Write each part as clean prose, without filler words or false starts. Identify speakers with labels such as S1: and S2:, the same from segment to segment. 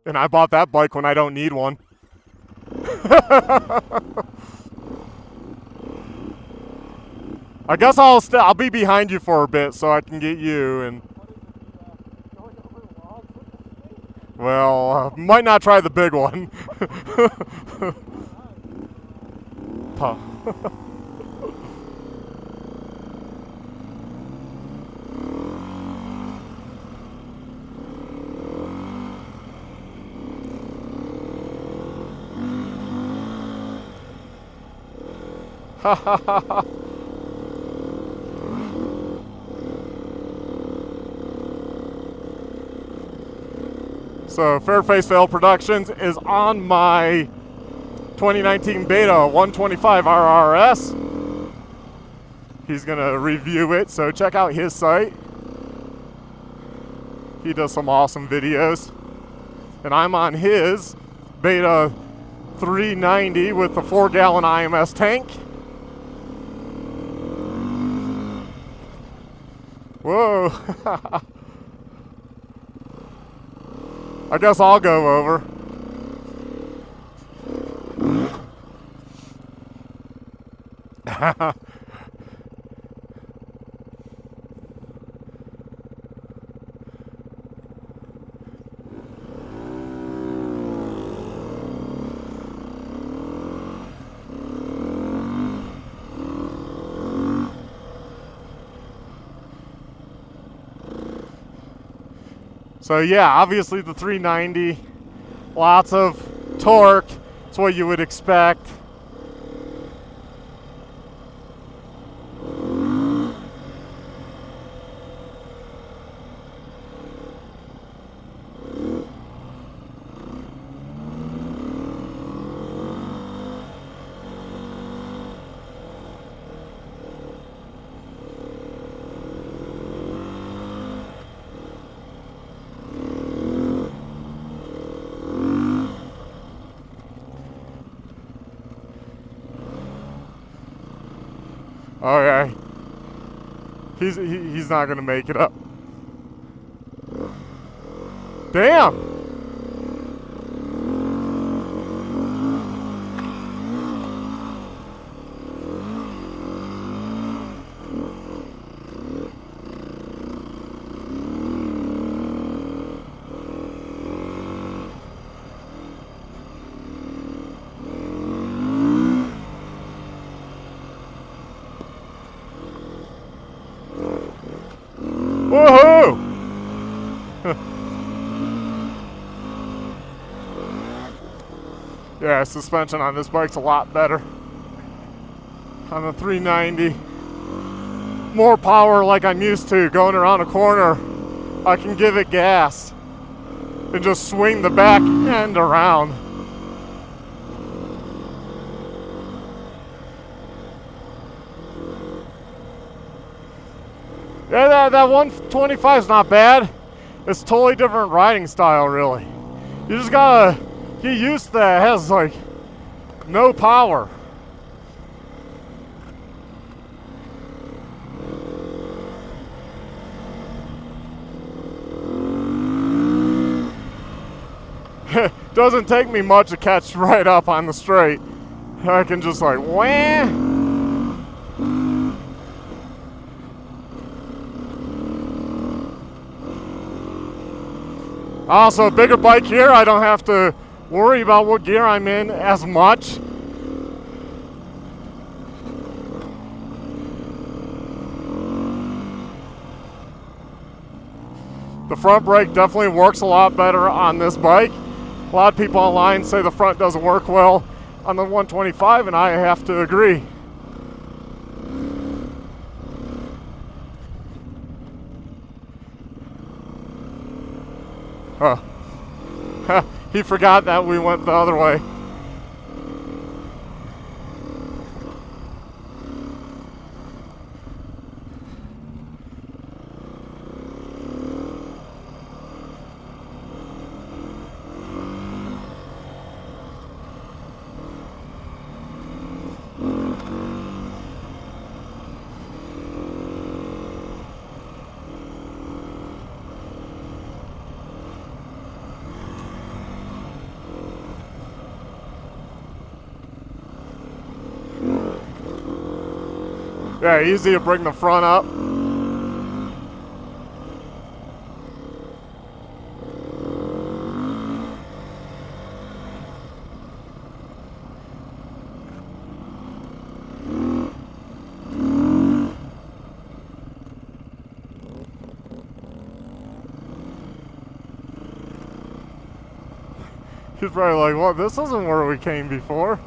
S1: And I bought that bike when I don't need one. I guess I'll be behind you for a bit so I can get you. And well, might not try the big one. So Fairface Veil Productions is on my 2019 Beta 125 RRS. He's gonna review it, so check out his site. He does some awesome videos. And I'm on his Beta 390 with the 4-gallon IMS tank. Whoa. I guess I'll go over. So yeah, obviously the 390, lots of torque. It's what you would expect. Okay. He's not gonna make it up. Damn! Woohoo! Yeah, suspension on this bike's a lot better. On the 390, more power like I'm used to. Going around a corner, I can give it gas and just swing the back end around. Yeah, that 125 is not bad. It's totally different riding style, really. You just gotta get used to that. It has like no power. Doesn't take me much to catch right up on the straight. I can just like wham. Also, a bigger bike here, I don't have to worry about what gear I'm in as much. The front brake definitely works a lot better on this bike. A lot of people online say the front doesn't work well. on the 125, and I have to agree. Huh. He forgot that we went the other way. Yeah, easy to bring the front up. He's probably like, well, this isn't where we came before.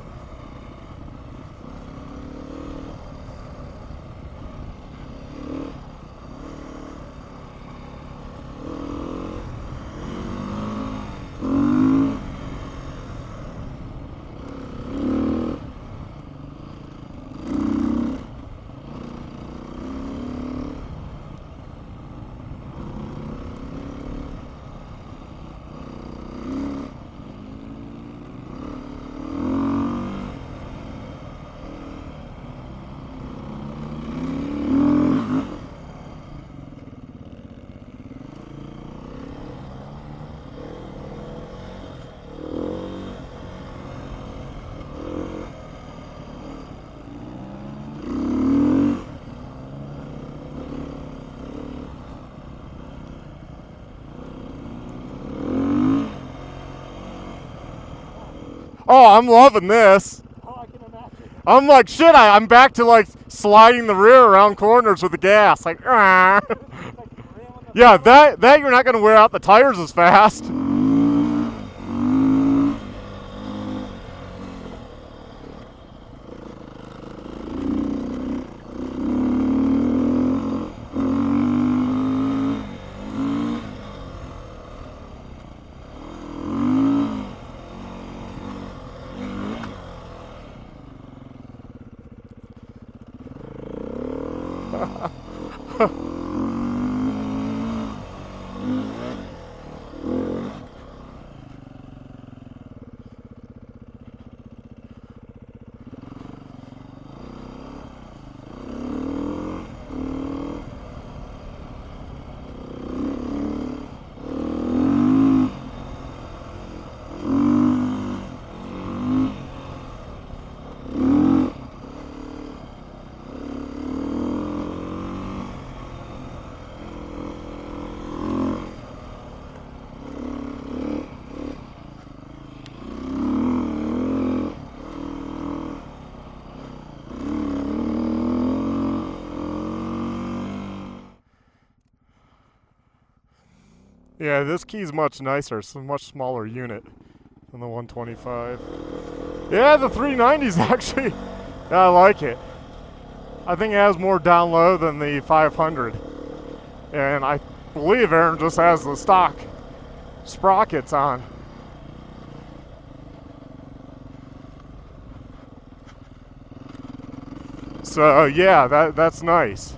S1: Oh, I'm loving this.
S2: Oh, I can imagine.
S1: I'm like, shit, I'm back to like sliding the rear around corners with the gas. Like, ah. Yeah, that you're not going to wear out the tires as fast. Yeah, this key's much nicer. It's a much smaller unit than the 125. Yeah, the 390's actually, yeah, I like it. I think it has more down low than the 500. And I believe Aaron just has the stock sprockets on. So yeah, that's nice.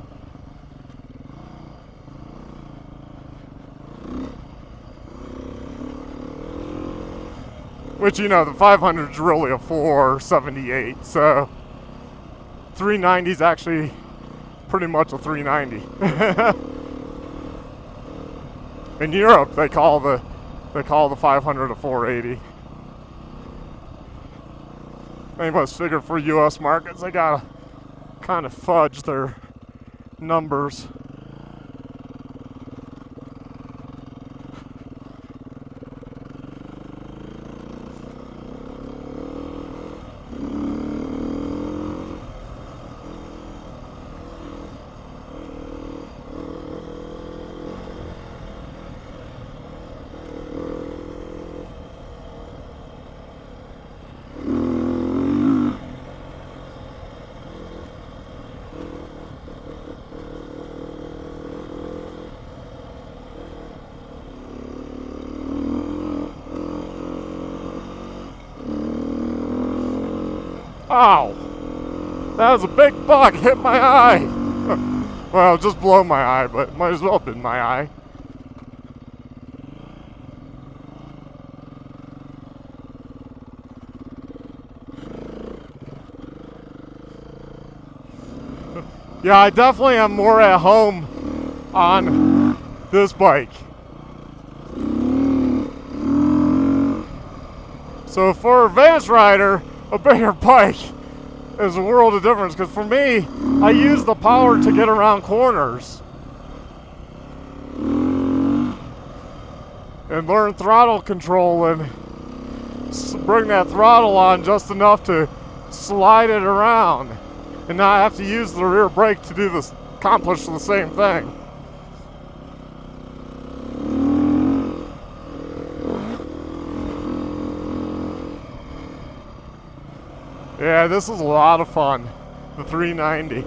S1: Which, you know, the 500 is really a 478, so 390 is actually pretty much a 390. In Europe, they call the 500 a 480. They must figure for U.S. markets they gotta kind of fudge their numbers. Ow! That was a big bug, hit my eye! Well, just below my eye, but might as well have been my eye. Yeah, I definitely am more at home on this bike. So for a advanced rider, a bigger bike is a world of difference, because for me, I use the power to get around corners and learn throttle control and bring that throttle on just enough to slide it around and not have to use the rear brake to do this, accomplish the same thing. Yeah, this is a lot of fun, the 390.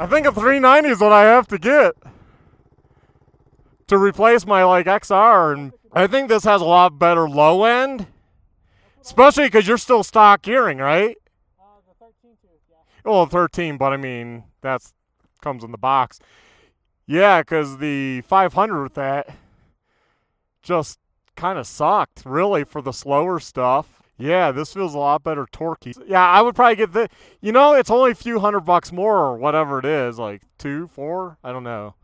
S1: I think a 390 is what I have to get to replace my like XR, and I think this has a lot better low end, especially because you're still stock gearing, right?
S2: The 13 tooth, yeah.
S1: Well, 13, but I mean that's comes in the box. Yeah, because the 500 with that just kind of sucked, really, for the slower stuff. Yeah, this feels a lot better torquey. Yeah, I would probably get the, you know, it's only a few $100 more or whatever it is, like 2, 4, I don't know.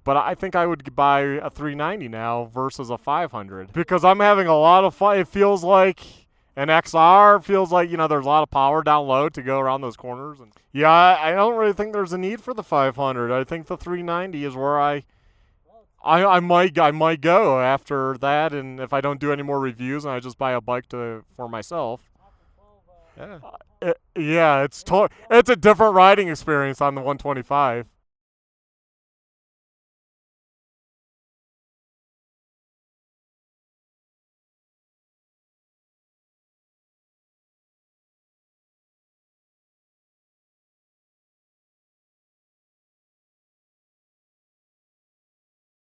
S1: But I think I would buy a 390 now versus a 500 because I'm having a lot of fun. It feels like an XR, feels like, you know, there's a lot of power down low to go around those corners. And yeah, I don't really think there's a need for the 500. I think the 390 is where I might go after that, and if I don't do any more reviews and I just buy a bike for myself. Yeah, it's a different riding experience on the 125.